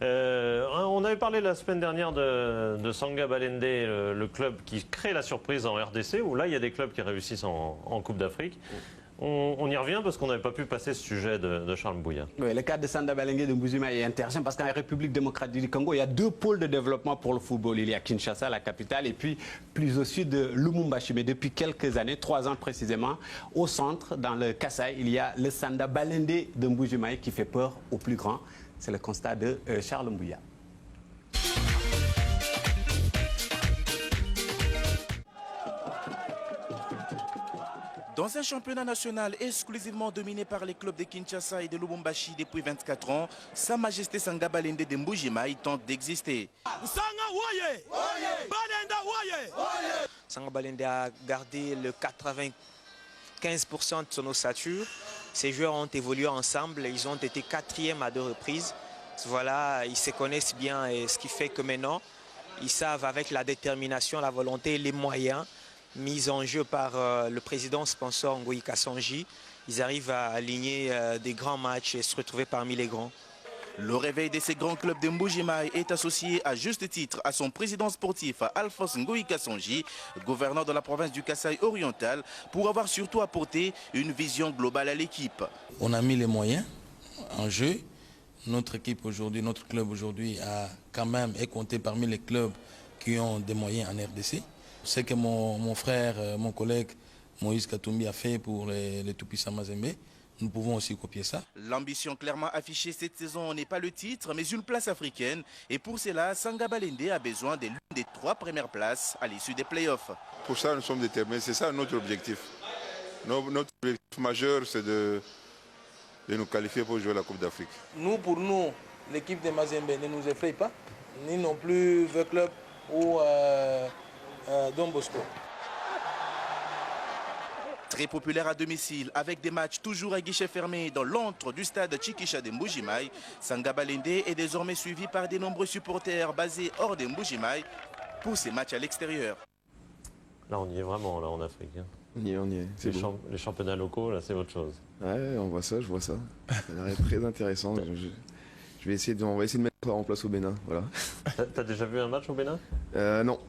On avait parlé la semaine dernière de Sanga Balende, le club qui crée la surprise en RDC, où là il y a des clubs qui réussissent en Coupe d'Afrique. On y revient parce qu'on n'avait pas pu passer ce sujet de Charles Mbouya. Oui, le cas de Sanda Balenge de Mbujimayi est intéressant parce qu'en République démocratique du Congo, il y a deux pôles de développement pour le football. Il y a Kinshasa, la capitale, et puis plus au sud de Lumumbashi. Mais depuis quelques années, 3 ans précisément, au centre, dans le Kasaï, il y a le Sanda Balende de Mbujimayi qui fait peur aux plus grands. C'est le constat de Charles Mbouya. Dans un championnat national exclusivement dominé par les clubs de Kinshasa et de Lubumbashi depuis 24 ans, Sa Majesté Sanga Balende de Mbujimayi tente d'exister. Sanga Balende a gardé le 95% de son ossature. Ces joueurs ont évolué ensemble, ils ont été 4e à 2 reprises. Voilà, ils se connaissent bien et ce qui fait que maintenant, ils savent avec la détermination, la volonté et les moyens mis en jeu par le président sponsor Ngoyi Kasonji, ils arrivent à aligner des grands matchs et se retrouver parmi les grands. Le réveil de ces grands clubs de Mbujimayi est associé à juste titre à son président sportif Alphonse Ngoyi Kasonji, gouverneur de la province du Kasaï oriental, pour avoir surtout apporté une vision globale à l'équipe. On a mis les moyens en jeu. Notre équipe aujourd'hui, notre club aujourd'hui a quand même est compté parmi les clubs qui ont des moyens en RDC. Ce que mon frère, mon collègue Moïse Katumbi a fait pour les Tout-Puissants Mazembe, nous pouvons aussi copier ça. L'ambition clairement affichée cette saison n'est pas le titre, mais une place africaine. Et pour cela, Sanga Balende a besoin de l'une des 3 premières places à l'issue des playoffs. Pour ça, nous sommes déterminés. C'est ça notre objectif. Notre objectif majeur, c'est de nous qualifier pour jouer la Coupe d'Afrique. Nous, pour nous, l'équipe de Mazembe ne nous effraie pas, ni non plus le club ou Don Bosco. Très populaire à domicile, avec des matchs toujours à guichet fermé dans l'antre du stade Tchikisha de Mbujimayi, Sanga Balende est désormais suivi par de nombreux supporters basés hors de Mbujimayi pour ces matchs à l'extérieur. Là on y est vraiment, là en Afrique. Hein. On y est. Les championnats locaux, là c'est autre chose. Ouais, on voit ça, je vois ça. Ça a l'air très intéressant. On va essayer de mettre en place au Bénin. Voilà. T'as déjà vu un match au Bénin? Non.